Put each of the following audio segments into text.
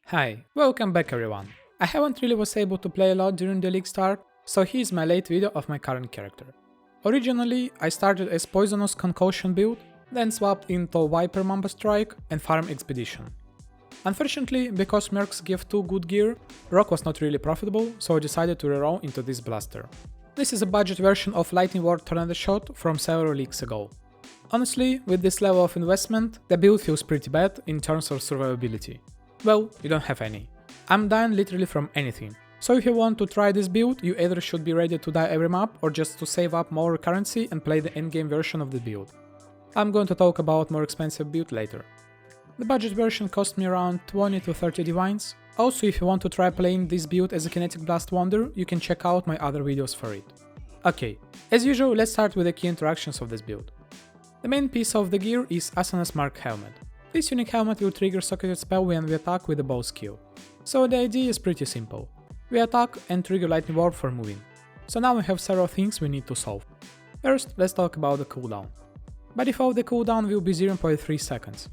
Hi, welcome back everyone. I haven't really was able to play a lot during the league start, so here's my late video of my current character. Originally, I started as Poisonous Concoction build, then swapped into Viper Mamba Strike and Farm Expedition. Unfortunately, because mercs give 2 good gear, Rock was not really profitable, so I decided to reroll into this blaster. This is a budget version of Lightning Ward Tornado Shot from several leagues ago. Honestly, with this level of investment, the build feels pretty bad in terms of survivability. Well, you don't have any. I'm dying literally from anything. So if you want to try this build, you either should be ready to die every map or just to save up more currency and play the endgame version of the build. I'm going to talk about more expensive build later. The budget version cost me around 20 to 30 divines. Also, if you want to try playing this build as a Kinetic Blast Wonder, you can check out my other videos for it. Okay, as usual, let's start with the key interactions of this build. The main piece of the gear is Asanas Mark Helmet. This unique helmet will trigger socketed spell when we attack with the bow skill. So the idea is pretty simple. We attack and trigger Lightning Ward for moving. So now we have several things we need to solve. First, let's talk about the cooldown. By default, the cooldown will be 0.3 seconds.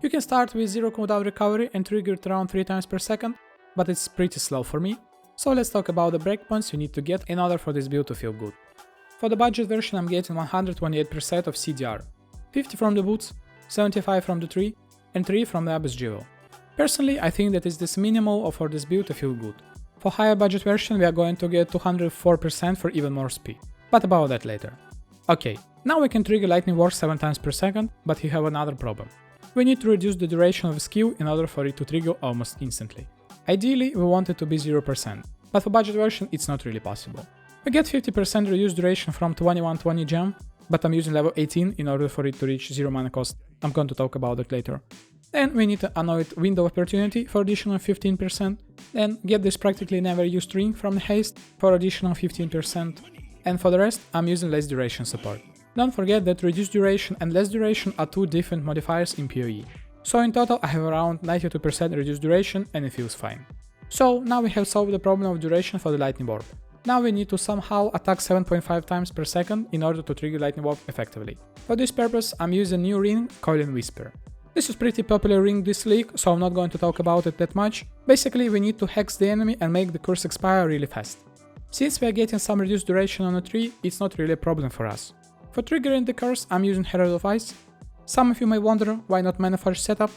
You can start with 0 cooldown recovery and trigger it around 3 times per second, but it's pretty slow for me. So let's talk about the breakpoints you need to get in order for this build to feel good. For the budget version I'm getting 128% of CDR, 50 from the boots, 75 from the tree, and 3 from the Abyss Jewel. Personally, I think that is this minimal for this build to feel good. For higher budget version we are going to get 204% for even more speed, but about that later. Okay, now we can trigger Lightning Ward 7 times per second, but you have another problem. We need to reduce the duration of the skill in order for it to trigger almost instantly. Ideally, we want it to be 0%, but for budget version it's not really possible. We get 50% reduced duration from 2120 gem, but I'm using level 18 in order for it to reach 0 mana cost. I'm going to talk about it later. Then we need to annoyed window opportunity for additional 15%, then get this practically never used ring from the haste for additional 15%, and for the rest I'm using less duration support. Don't forget that reduced duration and less duration are 2 different modifiers in PoE. So in total I have around 92% reduced duration and it feels fine. So now we have solved the problem of duration for the Lightning Ward. Now we need to somehow attack 7.5 times per second in order to trigger Lightning Ward effectively. For this purpose I'm using a new ring, Coilin Whisper. This is pretty popular ring this league, so I'm not going to talk about it that much. Basically we need to hex the enemy and make the curse expire really fast. Since we are getting some reduced duration on a tree, it's not really a problem for us. For triggering the curse I'm using Herald of Ice. Some of you may wonder why not Manacost setup,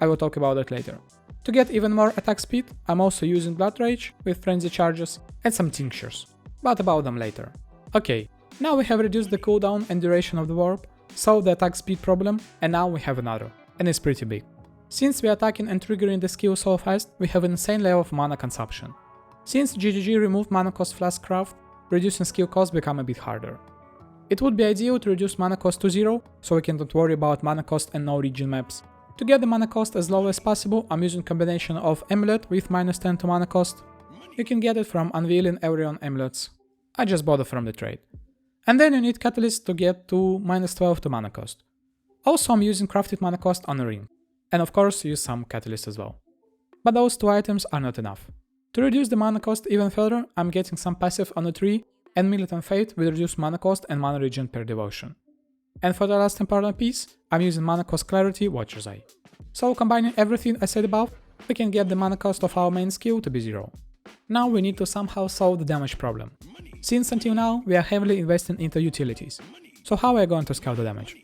I will talk about it later. To get even more attack speed, I'm also using Blood Rage with Frenzy Charges and some Tinctures, but about them later. Okay, now we have reduced the cooldown and duration of the warp, solved the attack speed problem, and now we have another, and it's pretty big. Since we are attacking and triggering the skill so fast, we have an insane level of mana consumption. Since GGG removed Manacost Flask Craft, reducing skill cost become a bit harder. It would be ideal to reduce mana cost to 0, so we can don't worry about mana cost and no region maps. To get the mana cost as low as possible, I'm using combination of Amulet with -10 to mana cost. You can get it from Unveiling Everyon Amulets. I just bought it from the trade. And then you need Catalyst to get to -12 to mana cost. Also I'm using crafted mana cost on a ring. And of course use some Catalyst as well. But those 2 items are not enough. To reduce the mana cost even further, I'm getting some passive on a tree, and Militant Fate will reduce mana cost and mana regen per devotion. And for the last important piece, I'm using Mana Cost Clarity Watcher's Eye. So combining everything I said above, we can get the mana cost of our main skill to be 0. Now we need to somehow solve the damage problem. Since until now we are heavily investing into utilities. So how are we going to scale the damage?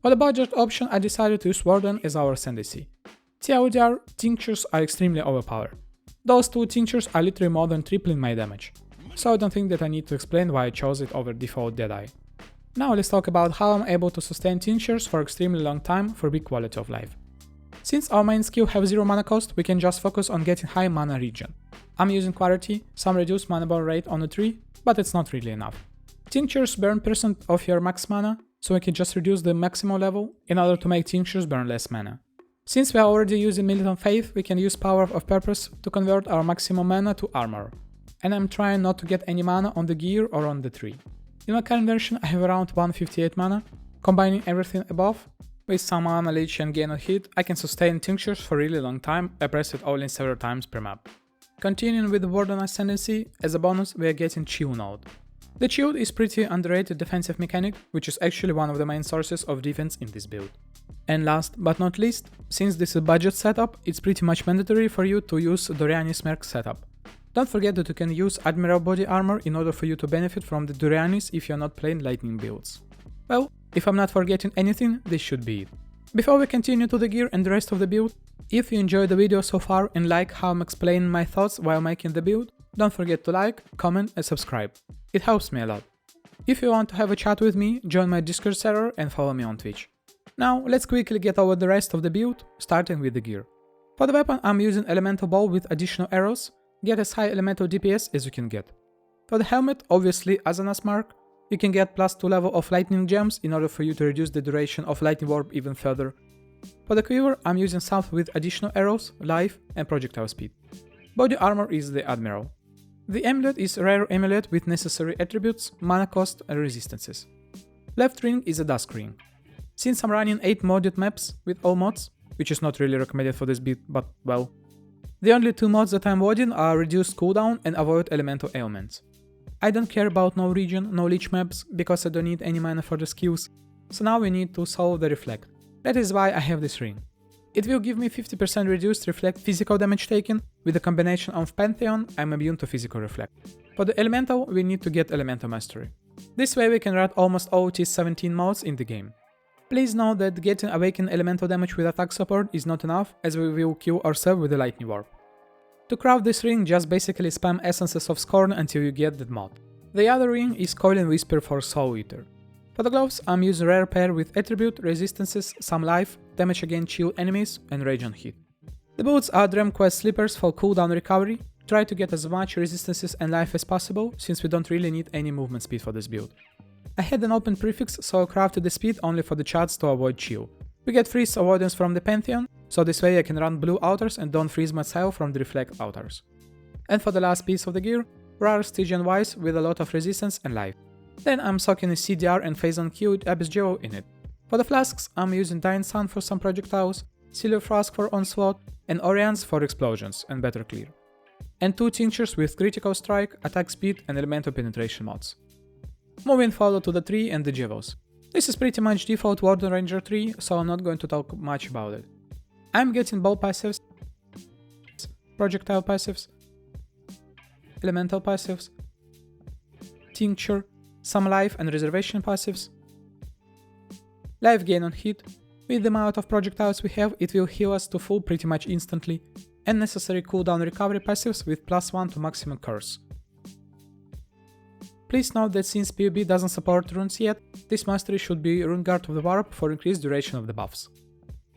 For the budget option I decided to use Warden as our ascendancy. TLDR, Tinctures are extremely overpowered. Those 2 Tinctures are literally more than tripling my damage. So I don't think that I need to explain why I chose it over default Deadeye. Now let's talk about how I'm able to sustain Tinctures for extremely long time for big quality of life. Since our main skill have 0 mana cost, we can just focus on getting high mana regen. I'm using Clarity, some reduced mana burn rate on the tree, but it's not really enough. Tinctures burn % of your max mana, so we can just reduce the maximum level in order to make Tinctures burn less mana. Since we are already using Militant Faith, we can use Power of Purpose to convert our maximum mana to armor. And I'm trying not to get any mana on the gear or on the tree. In my current version I have around 158 mana. Combining everything above, with some mana leech and gain of hit, I can sustain Tinctures for a really long time. I press it all in several times per map. Continuing with the Warden Ascendancy, as a bonus we are getting Chill Node. The Shield is pretty underrated defensive mechanic, which is actually one of the main sources of defense in this build. And last but not least, since this is a budget setup, it's pretty much mandatory for you to use Doryanis merc setup. Don't forget that you can use Admiral body armor in order for you to benefit from the Doryanis if you're not playing lightning builds. Well, if I'm not forgetting anything, this should be it. Before we continue to the gear and the rest of the build, if you enjoyed the video so far and like how I'm explaining my thoughts while making the build, don't forget to like, comment and subscribe. It helps me a lot. If you want to have a chat with me, join my Discord server and follow me on Twitch. Now let's quickly get over the rest of the build, starting with the gear. For the weapon I'm using elemental bow with additional arrows, get as high elemental DPS as you can get. For the helmet, obviously Azanas mark, you can get +2 level of lightning gems in order for you to reduce the duration of lightning warp even further. For the quiver, I'm using salve with additional arrows, life and projectile speed. Body armor is the Admiral. The amulet is a rare amulet with necessary attributes, mana cost and resistances. Left ring is a dusk ring. Since I'm running 8 modded maps with all mods, which is not really recommended for this build, but well. The only 2 mods that I'm modding are reduced cooldown and avoid elemental ailments. I don't care about no region, no leech maps, because I don't need any mana for the skills, so now we need to solve the reflect. That is why I have this ring. It will give me 50% reduced reflect physical damage taken, with a combination of Pantheon, I'm immune to physical reflect. For the elemental, we need to get elemental mastery. This way we can run almost all T17 mods in the game. Please note that getting awakened elemental damage with attack support is not enough, as we will kill ourselves with the lightning warp. To craft this ring, just basically spam essences of Scorn until you get that mod. The other ring is Coil and Whisper for Soul Eater. For the gloves, I'm using rare pair with attribute, resistances, some life, damage against chill enemies and rage on hit. The boots are Dream Quest slippers for cooldown recovery. Try to get as much resistances and life as possible, since we don't really need any movement speed for this build. I had an open prefix, so I crafted the speed only for the charts to avoid chill. We get freeze avoidance from the Pantheon, so this way I can run blue outers and don't freeze myself from the reflect outers. And for the last piece of the gear, rare Stygian Wise with a lot of resistance and life. Then I'm socking a CDR and phase on Q with Abyss Jewel in it. For the flasks, I'm using Dying Sun for some projectiles, Silver Flask for onslaught, and Orions for explosions and better clear. And 2 Tinctures with critical strike, attack speed and elemental penetration mods. Moving forward to the tree and the jewels. This is pretty much default Warden Ranger tree, so I'm not going to talk much about it. I'm getting bow passives, projectile passives, elemental passives, tincture, some life and reservation passives, life gain on hit. With the amount of projectiles we have, it will heal us to full pretty much instantly, and necessary cooldown recovery passives with +1 to maximum curse. Please note that since PvP doesn't support runes yet, this mastery should be Rune Guard of the Warp for increased duration of the buffs.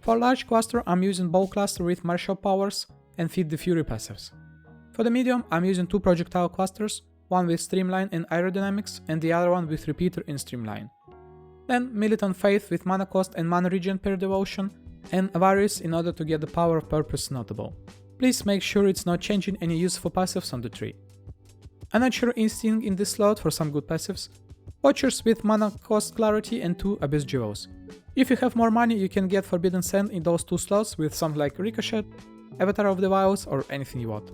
For large cluster, I'm using Bow Cluster with martial powers and Feed the Fury passives. For the medium, I'm using 2 projectile clusters, one with Streamline and Aerodynamics and the other one with Repeater and Streamline. Then Militant Faith with Mana Cost and Mana Regen per devotion, and Avarice in order to get the Power of Purpose notable. Please make sure it's not changing any useful passives on the tree. Unnatural Instinct in this slot for some good passives, Watchers with Mana Cost Clarity and 2 Abyss Jewels. If you have more money, you can get Forbidden Sand in those 2 slots with something like Ricochet, Avatar of the Wilds or anything you want.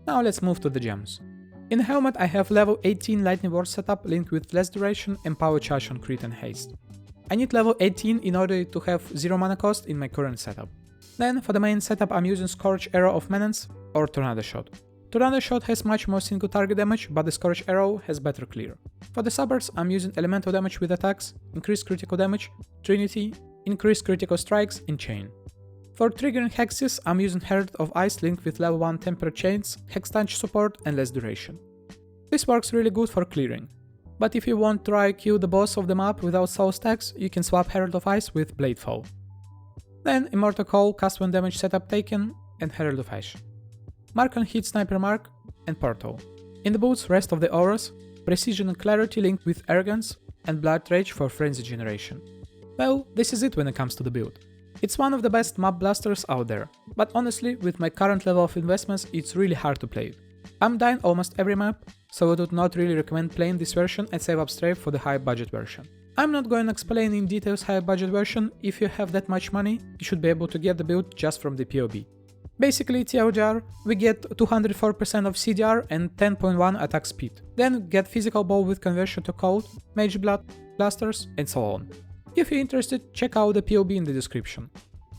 Now let's move to the gems. In the helmet I have level 18 Lightning Ward setup linked with less duration and power charge on crit and haste. I need level 18 in order to have 0 mana cost in my current setup. Then for the main setup I'm using Scourge Arrow of Menace or Tornado Shot. Tornado Shot has much more single target damage, but the Scourge Arrow has better clear. For the suburbs I'm using elemental damage with attacks, increased critical damage, Trinity, increased critical strikes and chain. For triggering hexes I'm using Herald of Ice linked with level 1 Tempered Chains, Hex Touch support and less duration. This works really good for clearing. But if you want to try kill the boss of the map without soul stacks, you can swap Herald of Ice with Bladefall. Then Immortal Call, cast 1 damage setup taken, and Herald of Ash. Mark on hit Sniper Mark, and Portal. In the boots, rest of the auras, Precision and Clarity linked with Arrogance, and Blood Rage for Frenzy generation. Well, this is it when it comes to the build. It's one of the best map blasters out there, but honestly, with my current level of investments, it's really hard to play it. I'm dying almost every map, so I would not really recommend playing this version and save up strafe for the high budget version. I'm not going to explain in details high budget version. If you have that much money, you should be able to get the build just from the POB. Basically, TLDR, we get 204% of CDR and 10.1 attack speed. Then get Physical Bow with conversion to Cold, Mage Blood, clusters, and so on. If you're interested, check out the POB in the description.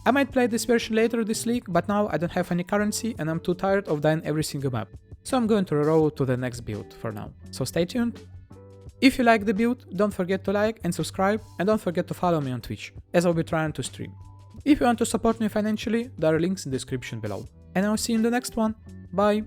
I might play this version later this league, but now I don't have any currency and I'm too tired of dying every single map, so I'm going to roll to the next build for now, so stay tuned. If you like the build, don't forget to like and subscribe, and don't forget to follow me on Twitch, as I'll be trying to stream. If you want to support me financially, there are links in the description below. And I'll see you in the next one. Bye!